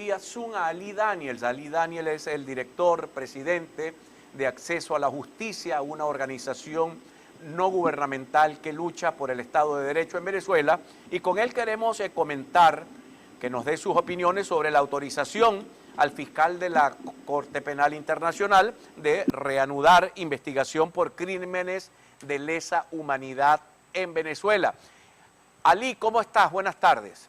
vía Zoom a Ali Daniels. Ali Daniels es el director, presidente de Acceso a la Justicia, una organización no gubernamental que lucha por el Estado de Derecho en Venezuela, y con él queremos comentar, que nos dé sus opiniones sobre la autorización al fiscal de la Corte Penal Internacional de reanudar investigación por crímenes de lesa humanidad en Venezuela. Ali, ¿cómo estás? Buenas tardes.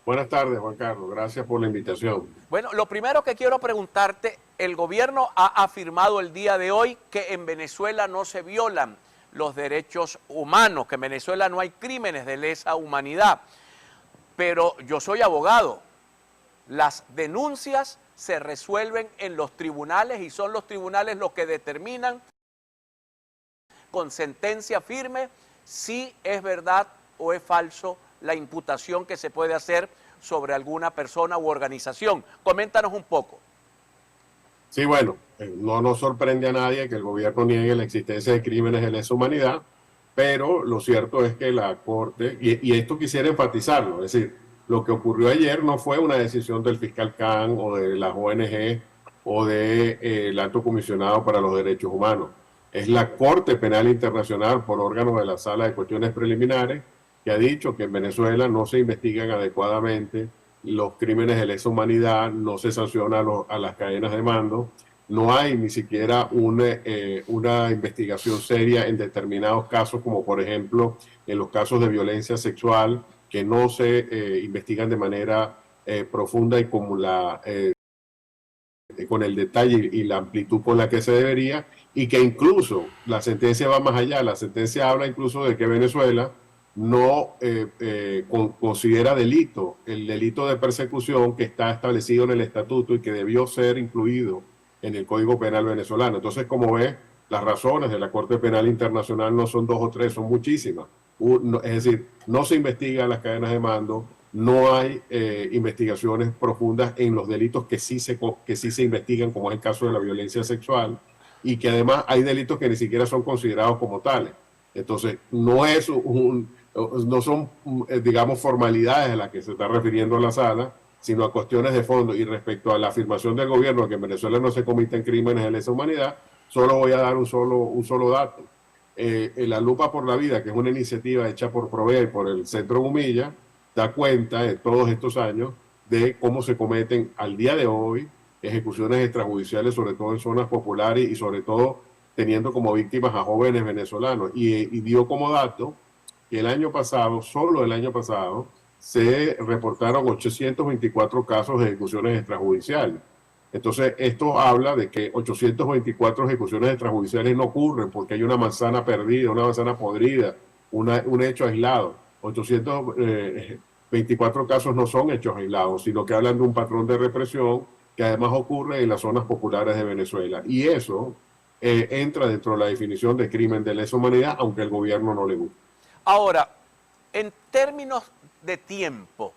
Buenas tardes, Juan Carlos. Gracias por la invitación. Bueno, lo primero que quiero preguntarte, el gobierno ha afirmado el día de hoy que en Venezuela no se violan los derechos humanos, que en Venezuela no hay crímenes de lesa humanidad. Pero yo soy abogado. Las denuncias se resuelven en los tribunales y son los tribunales los que determinan con sentencia firme si es verdad o es falso la imputación que se puede hacer sobre alguna persona u organización. Coméntanos un poco. Sí, bueno, no nos sorprende a nadie que el gobierno niegue la existencia de crímenes de lesa humanidad, pero lo cierto es que la Corte, y esto quisiera enfatizarlo, es decir, lo que ocurrió ayer no fue una decisión del fiscal Khan o de las ONG o del Alto Comisionado para los Derechos Humanos. Es la Corte Penal Internacional, por órgano de la Sala de Cuestiones Preliminares, que ha dicho que en Venezuela no se investigan adecuadamente los crímenes de lesa humanidad, no se sanciona a las cadenas de mando, no hay ni siquiera una investigación seria en determinados casos, como por ejemplo en los casos de violencia sexual, que no se investigan de manera profunda y con el detalle y la amplitud con la que se debería, y que incluso la sentencia va más allá. La sentencia habla incluso de que Venezuela no considera delito el delito de persecución que está establecido en el estatuto y que debió ser incluido en el Código Penal venezolano. Entonces, como ves, las razones de la Corte Penal Internacional no son dos o tres, son muchísimas. Es decir, no se investigan las cadenas de mando, no hay investigaciones profundas en los delitos que sí se investigan, como es el caso de la violencia sexual, y que además hay delitos que ni siquiera son considerados como tales. Entonces, no son, digamos, formalidades a las que se está refiriendo la sala, sino a cuestiones de fondo. Y respecto a la afirmación del gobierno que en Venezuela no se cometen crímenes de lesa humanidad, solo voy a dar un solo dato. La Lupa por la Vida, que es una iniciativa hecha por Provea y por el Centro Gumilla, da cuenta de todos estos años de cómo se cometen al día de hoy ejecuciones extrajudiciales, sobre todo en zonas populares y sobre todo teniendo como víctimas a jóvenes venezolanos. Y dio como dato que el año pasado, solo el año pasado, se reportaron 824 casos de ejecuciones extrajudiciales. Entonces, esto habla de que 824 ejecuciones extrajudiciales no ocurren porque hay una manzana perdida, una manzana podrida, un hecho aislado. 824 casos no son hechos aislados, sino que hablan de un patrón de represión que además ocurre en las zonas populares de Venezuela. Y eso entra dentro de la definición de crimen de lesa humanidad, aunque el gobierno no le guste. Ahora, en términos de tiempo,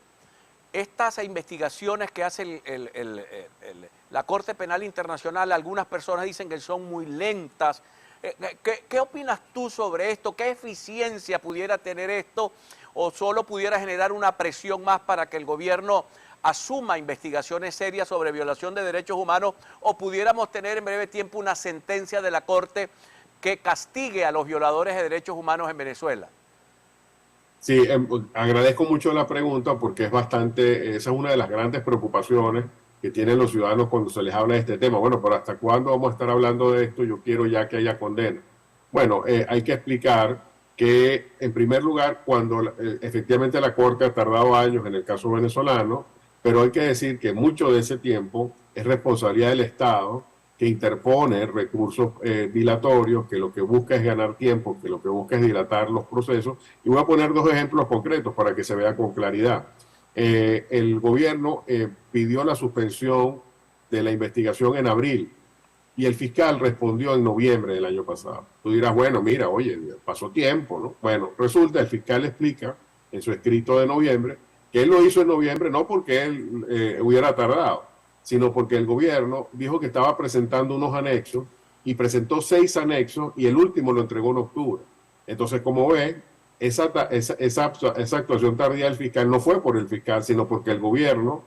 estas investigaciones que hace la Corte Penal Internacional, algunas personas dicen que son muy lentas. ¿Qué opinas tú sobre esto? ¿Qué eficiencia pudiera tener esto? ¿O solo pudiera generar una presión más para que el gobierno asuma investigaciones serias sobre violación de derechos humanos? ¿O pudiéramos tener en breve tiempo una sentencia de la Corte que castigue a los violadores de derechos humanos en Venezuela? Sí, agradezco mucho la pregunta porque esa es una de las grandes preocupaciones que tienen los ciudadanos cuando se les habla de este tema. Bueno, pero ¿hasta cuándo vamos a estar hablando de esto? Yo quiero ya que haya condena. Bueno, hay que explicar que, en primer lugar, cuando efectivamente la Corte ha tardado años en el caso venezolano, pero hay que decir que mucho de ese tiempo es responsabilidad del Estado, que interpone recursos dilatorios, que lo que busca es ganar tiempo, que lo que busca es dilatar los procesos. Y voy a poner dos ejemplos concretos para que se vea con claridad. El gobierno pidió la suspensión de la investigación en abril y el fiscal respondió en noviembre del año pasado. Tú dirás, bueno, mira, oye, pasó tiempo, ¿no? Bueno, resulta, el fiscal explica en su escrito de noviembre que él lo hizo en noviembre no porque él hubiera tardado, sino porque el gobierno dijo que estaba presentando unos anexos y presentó 6 anexos y el último lo entregó en octubre. Entonces, como ven, esa actuación tardía del fiscal no fue por el fiscal, sino porque el gobierno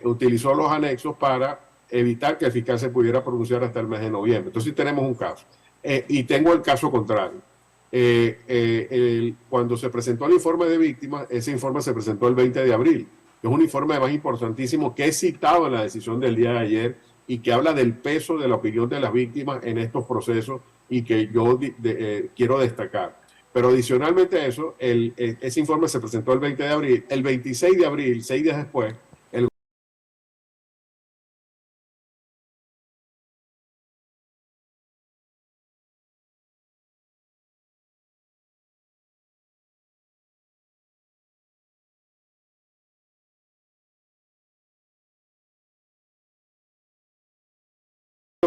utilizó los anexos para evitar que el fiscal se pudiera pronunciar hasta el mes de noviembre. Entonces sí tenemos un caso. Y tengo el caso contrario. Cuando se presentó el informe de víctimas, ese informe se presentó el 20 de abril, que es un informe además importantísimo que es citado en la decisión del día de ayer y que habla del peso de la opinión de las víctimas en estos procesos y que yo quiero destacar. Pero adicionalmente a eso, ese informe se presentó el 20 de abril. El 26 de abril, 6 días después, el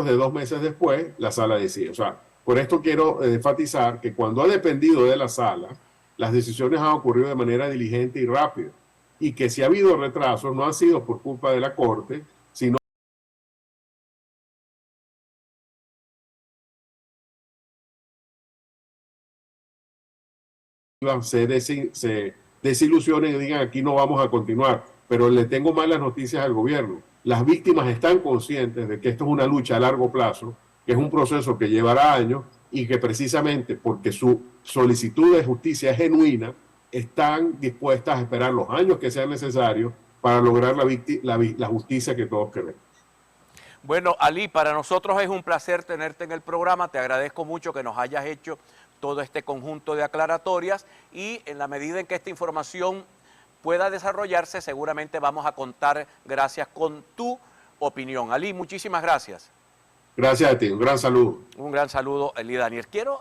de 2 meses después, la sala decide. O sea, por esto quiero enfatizar que cuando ha dependido de la sala, las decisiones han ocurrido de manera diligente y rápida. Y que si ha habido retrasos, no han sido por culpa de la Corte, sino se desilusionen y digan aquí no vamos a continuar. Pero le tengo malas noticias al gobierno. Las víctimas están conscientes de que esto es una lucha a largo plazo, que es un proceso que llevará años y que precisamente porque su solicitud de justicia es genuina, están dispuestas a esperar los años que sean necesarios para lograr la justicia que todos queremos. Bueno, Ali, para nosotros es un placer tenerte en el programa. Te agradezco mucho que nos hayas hecho todo este conjunto de aclaratorias y en la medida en que esta información pueda desarrollarse, seguramente vamos a contar gracias con tu opinión. Ali, muchísimas gracias. Gracias a ti, un gran saludo. Un gran saludo, Eli Daniel. Quiero